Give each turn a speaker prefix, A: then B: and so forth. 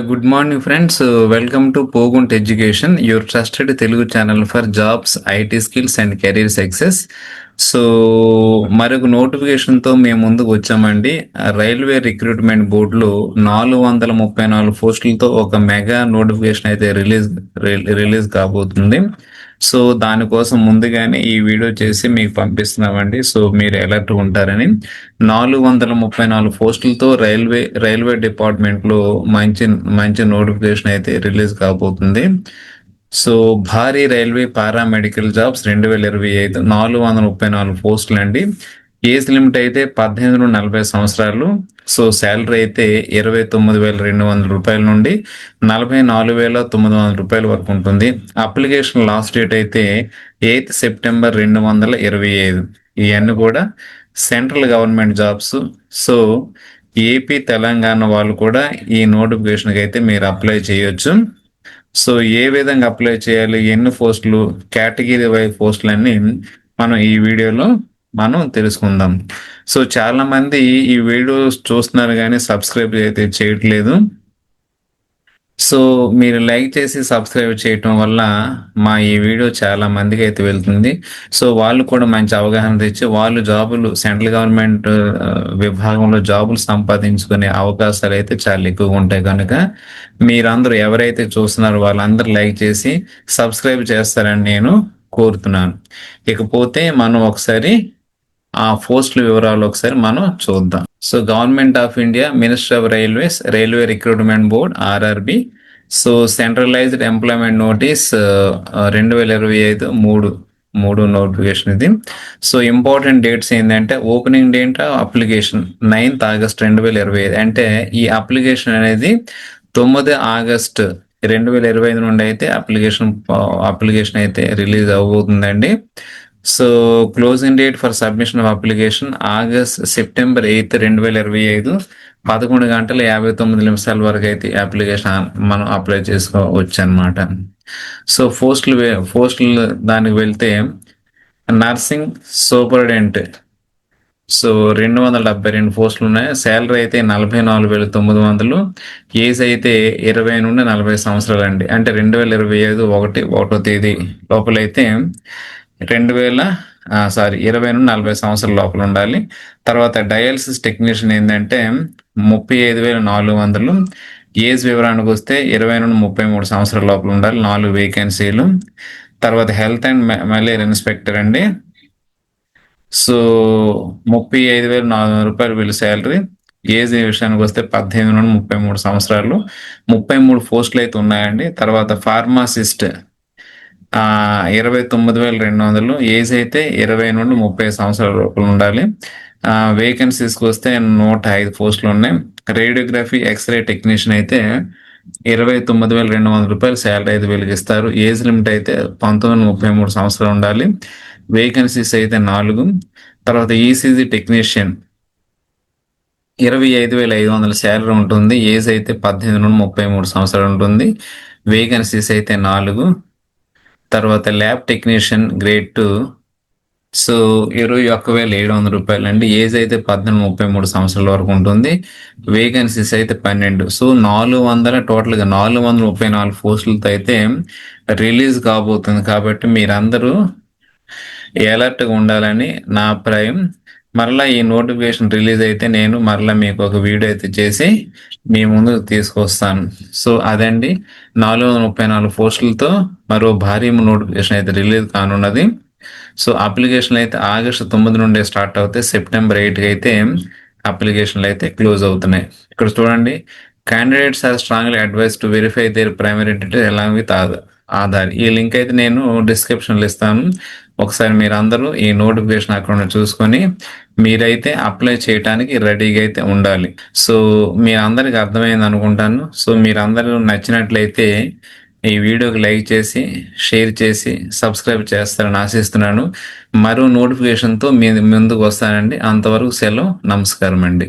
A: Good morning friends. Welcome to పోగుంట్ education, your trusted Telugu channel for jobs, IT skills and career success. So మరొక నోటిఫికేషన్తో మేము ముందుకు వచ్చామండి. రైల్వే రిక్రూట్మెంట్ బోర్డులో 434 పోస్టులతో ఒక మెగా నోటిఫికేషన్ అయితే రిలీజ్ కాబోతుంది. సో దానికోసం ముందుగానే ఈ వీడియో చేసి మీకు పంపిస్తున్నామండి. సో మీరు అలర్ట్ ఉంటారని. 434 పోస్టులతో రైల్వే డిపార్ట్మెంట్ లో మంచి మంచి నోటిఫికేషన్ అయితే రిలీజ్ కాబోతుంది. సో భారీ రైల్వే పారామెడికల్ జాబ్స్ 2025 434 పోస్టులు అండి. ఏజ్ లిమిట్ అయితే 18 నుండి 40 సంవత్సరాలు. సో శాలరీ అయితే 29,200 రూపాయల నుండి 44,900 రూపాయల వరకు ఉంటుంది. అప్లికేషన్ లాస్ట్ డేట్ అయితే 8 సెప్టెంబర్ 2025. ఇవన్నీ కూడా central government jobs. So AP Telangana వాళ్ళు కూడా ఈ నోటిఫికేషన్కి అయితే మీరు అప్లై చేయొచ్చు. సో ఏ విధంగా అప్లై చేయాలి, ఎన్ని పోస్టులు, కేటగిరీ వైజ్ పోస్టులు అన్ని మనం ఈ వీడియోలో తెలుసుకుందాం. సో చాలా మంది ఈ వీడియోస్ చూస్తున్నారు కానీ సబ్స్క్రైబ్ అయితే చేయట్లేదు. సో మీరు లైక్ చేసి సబ్స్క్రైబ్ చేయటం వల్ల మా ఈ వీడియో చాలా మందికి అయితే వెళ్తుంది. సో వాళ్ళు కూడా మంచి అవగాహన తెచ్చి వాళ్ళు జాబులు సెంట్రల్ గవర్నమెంట్ విభాగంలో జాబులు సంపాదించుకునే అవకాశాలు అయితే చాలా ఎక్కువగా ఉంటాయి. కనుక మీరందరూ ఎవరైతే చూస్తున్నారో వాళ్ళందరూ లైక్ చేసి సబ్స్క్రైబ్ చేస్తారని నేను కోరుతున్నాను. ఇకపోతే మనం ఒకసారి ఆ పోస్టుల వివరాలు ఒకసారి మనం చూద్దాం. So government of India, minister of railways, railway recruitment board RRB. So centralised employment notice 2025 మూడు నోటిఫికేషన్ ఇది. సో ఇంపార్టెంట్ డేట్స్ ఏంటంటే opening date application 9th August 2025. అంటే ఈ అప్లికేషన్ అనేది 9 ఆగస్ట్ 2025 నుండి అయితే అప్లికేషన్ అయితే రిలీజ్ అవబోతుందండి. So closing date for submission of application September 8, 2025 11 గంటల 59 నిమిషాల వరకు అయితే అప్లికేషన్ మనం అప్లై చేసుకోవచ్చు అనమాట. సో పోస్టులు దానికి వెళ్తే నర్సింగ్ సూపరింటెండెంట్. సో 272 పోస్టులు ఉన్నాయి. శాలరీ అయితే 44,900. ఏజ్ అయితే 20 నుండి 40 సంవత్సరాలు అండి. అంటే 2025 1వ తేదీ లోపలైతే 20 నుండి 40 సంవత్సరాల లోపల ఉండాలి. తర్వాత డయాలసిస్ టెక్నీషియన్ ఏంటంటే 35,400. ఏజ్ వివరానికి వస్తే 20 నుండి 33 సంవత్సరాల లోపల ఉండాలి. 4 వేకెన్సీలు. తర్వాత హెల్త్ అండ్ మలేరియా ఇన్స్పెక్టర్ అండి. సో 35,400 రూపాయలు వీళ్ళ శాలరీ. ఏజ్ విషయానికి వస్తే 18 నుండి 33 సంవత్సరాలు. 33 పోస్టులు అయితే ఉన్నాయండి. తర్వాత ఫార్మాసిస్ట్ 29,200. ఏజ్ అయితే 20 నుండి 30 సంవత్సరాల లోపల ఉండాలి. వేకెన్సీస్కి వస్తే 105 పోస్టులు ఉన్నాయి. రేడియోగ్రఫీ ఎక్స్రే టెక్నీషియన్ అయితే 29,200 రూపాయలు శాలరీ అయితే వెలిగిస్తారు. ఏజ్ లిమిట్ అయితే 19 నుండి 33 సంవత్సరాలు ఉండాలి. వేకెన్సీస్ అయితే 4. తర్వాత ఈసీజీ టెక్నీషియన్ 25,500 శాలరీ ఉంటుంది. ఏజ్ అయితే 18 నుండి 33 సంవత్సరాలు ఉంటుంది. వేకెన్సీస్ అయితే 4. తర్వాత ల్యాబ్ టెక్నీషియన్ గ్రేడ్ 2. సో 21,700 రూపాయలు అండి. ఏజ్ అయితే 18 33 సంవత్సరాల వరకు ఉంటుంది. వేకెన్సీస్ అయితే 12. సో 434 పోస్టులతో అయితే రిలీజ్ కాబోతుంది. కాబట్టి మీరందరూ అలర్ట్గా ఉండాలని నా అభిప్రాయం. మరలా ఈ నోటిఫికేషన్ రిలీజ్ అయితే నేను మరలా మీకు ఒక వీడియో అయితే చేసి మీ ముందుకు తీసుకొస్తాను. సో అదండి, 434 పోస్టులతో మరో భారీ నోటిఫికేషన్ అయితే రిలీజ్ కానున్నది. సో అప్లికేషన్లు అయితే ఆగస్టు 9 నుండే స్టార్ట్ అవుతాయి. సెప్టెంబర్ 8కి అయితే అప్లికేషన్లు అయితే క్లోజ్ అవుతున్నాయి. ఇక్కడ చూడండి, candidates are strongly advise to verify their primary details along with Aadhaar. ఈ లింక్ అయితే నేను డిస్క్రిప్షన్లో ఇస్తాను. ఒకసారి మీరందరూ ఈ నోటిఫికేషన్ అక్కడ చూసుకొని మీరైతే అప్లై చేయడానికి రెడీగా అయితే ఉండాలి. సో మీరందరికి అర్థమైంది అనుకుంటాను. సో మీరందరూ నచ్చినట్లయితే ఈ వీడియోకి లైక్ చేసి షేర్ చేసి సబ్స్క్రైబ్ చేస్తారని ఆశిస్తున్నాను. మరో నోటిఫికేషన్తో మీ ముందుకు వస్తానండి. అంతవరకు సెలవు. నమస్కారం అండి.